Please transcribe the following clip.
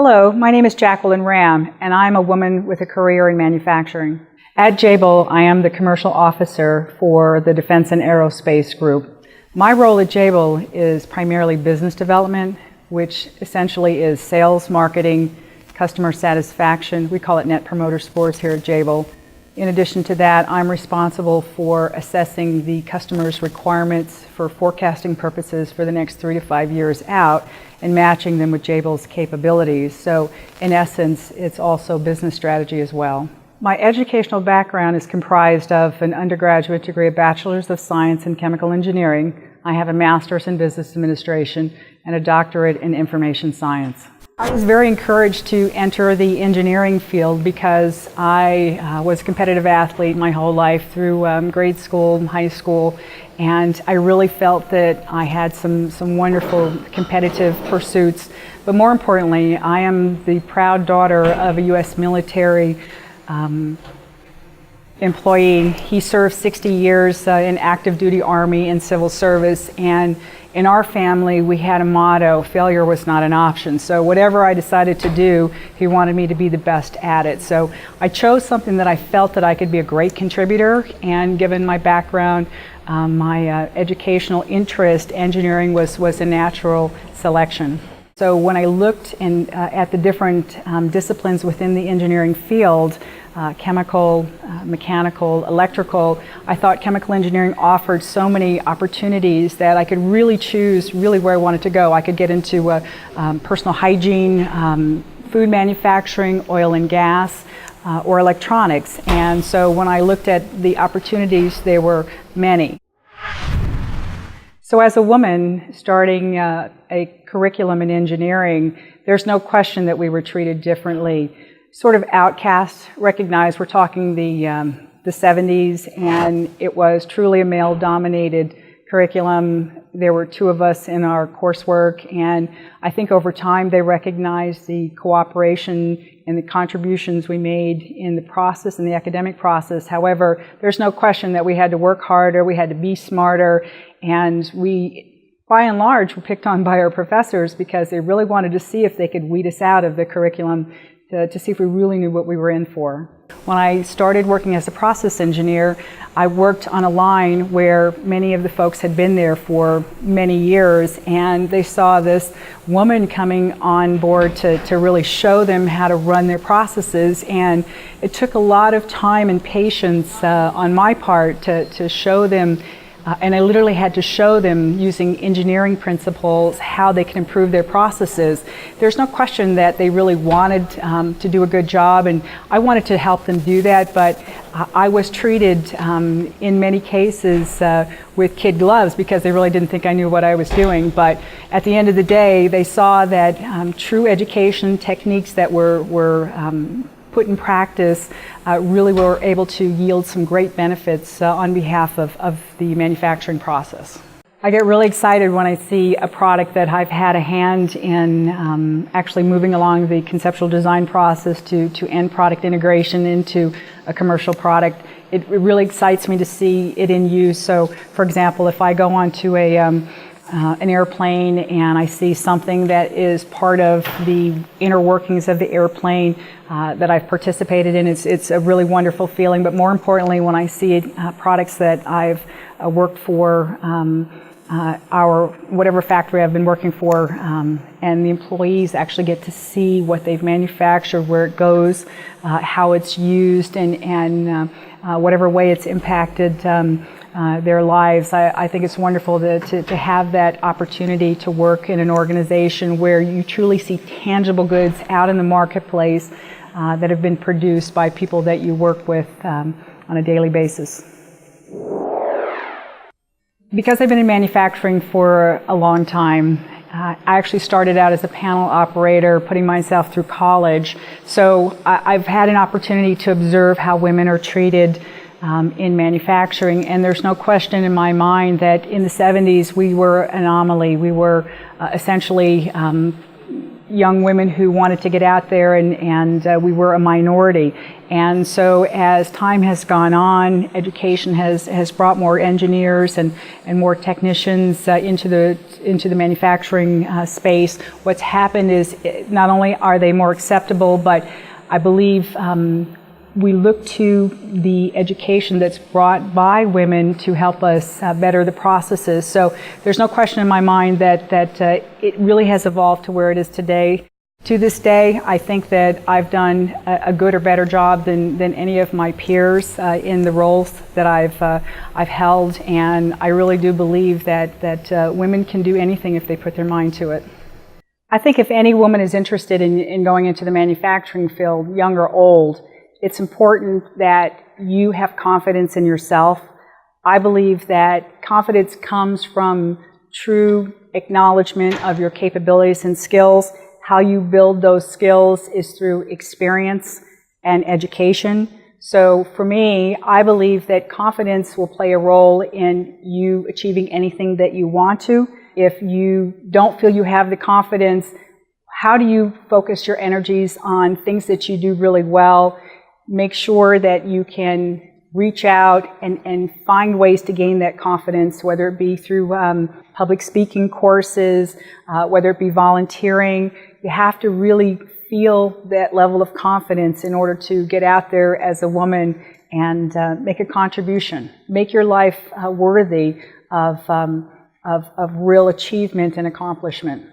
Hello, my name is Jacqueline Ram, and I'm a woman with a career in manufacturing. At Jabil, I am the commercial officer for the Defense and Aerospace Group. My role at Jabil is primarily business development, which essentially is sales, marketing, customer satisfaction. We call it Net Promoter Scores here at Jabil. In addition to that, I'm responsible for assessing the customer's requirements for forecasting purposes for the next 3 to 5 years out and matching them with Jabil's capabilities. So in essence, it's also business strategy as well. My educational background is comprised of an undergraduate degree, a Bachelor's of Science in Chemical Engineering. I have a Master's in Business Administration and a doctorate in Information Science. I was very encouraged to enter the engineering field because I was a competitive athlete my whole life through grade school, high school, and I really felt that I had some wonderful competitive pursuits. But more importantly, I am the proud daughter of a U.S. military employee. He served 60 years in active duty Army and civil service, and in our family we had a motto: failure was not an option. So whatever I decided to do, he wanted me to be the best at it. So I chose something that I felt that I could be a great contributor, and given my background, my educational interest, engineering was a natural selection. So when I looked at the different disciplines within the engineering field, chemical, mechanical, electrical, I thought chemical engineering offered so many opportunities that I could really choose where I wanted to go. I could get into personal hygiene, food manufacturing, oil and gas, or electronics. And so when I looked at the opportunities, there were many. So as a woman starting a curriculum in engineering, there's no question that we were treated differently. Sort of outcast, recognized. We're talking the 70s, and it was truly a male-dominated curriculum. There were 2 of us in our coursework, and I think over time they recognized the cooperation and the contributions we made in the process, in the academic process. However, there's no question that we had to work harder, we had to be smarter, and we, by and large, were picked on by our professors because they really wanted to see if they could weed us out of the curriculum to see if we really knew what we were in for. When I started working as a process engineer, I worked on a line where many of the folks had been there for many years, and they saw this woman coming on board to really show them how to run their processes, and it took a lot of time and patience on my part to show them. And I literally had to show them using engineering principles how they can improve their processes. There's no question that they really wanted to do a good job, and I wanted to help them do that, but I was treated in many cases with kid gloves because they really didn't think I knew what I was doing. But at the end of the day, they saw that true education techniques that were put in practice really were able to yield some great benefits on behalf of the manufacturing process. I get really excited when I see a product that I've had a hand in actually moving along the conceptual design process to end product integration into a commercial product. It really excites me to see it in use. So, for example, if I go onto an airplane and I see something that is part of the inner workings of the airplane that I've participated in, it's a really wonderful feeling. But more importantly, when I see products that I've worked for, whatever factory I've been working for, and the employees actually get to see what they've manufactured, where it goes, how it's used, and whatever way it's impacted their lives. I think it's wonderful to have that opportunity to work in an organization where you truly see tangible goods out in the marketplace that have been produced by people that you work with on a daily basis. Because I've been in manufacturing for a long time, I actually started out as a panel operator, putting myself through college. So I've had an opportunity to observe how women are treated in manufacturing, and there's no question in my mind that in the 70s we were an anomaly. We were essentially young women who wanted to get out there, and we were a minority. And so as time has gone on, education has brought more engineers and more technicians into the manufacturing space. What's happened is not only are they more acceptable, but I believe we look to the education that's brought by women to help us better the processes. So there's no question in my mind that it really has evolved to where it is today. To this day, I think that I've done a good or better job than any of my peers in the roles that I've held, and I really do believe that women can do anything if they put their mind to it. I think if any woman is interested in going into the manufacturing field, young or old, it's important that you have confidence in yourself. I believe that confidence comes from true acknowledgement of your capabilities and skills. How you build those skills is through experience and education. So for me, I believe that confidence will play a role in you achieving anything that you want to. If you don't feel you have the confidence, how do you focus your energies on things that you do really well? Make sure that you can reach out and find ways to gain that confidence, whether it be through public speaking courses, whether it be volunteering. You have to really feel that level of confidence in order to get out there as a woman and make a contribution. Make your life worthy of real achievement and accomplishment.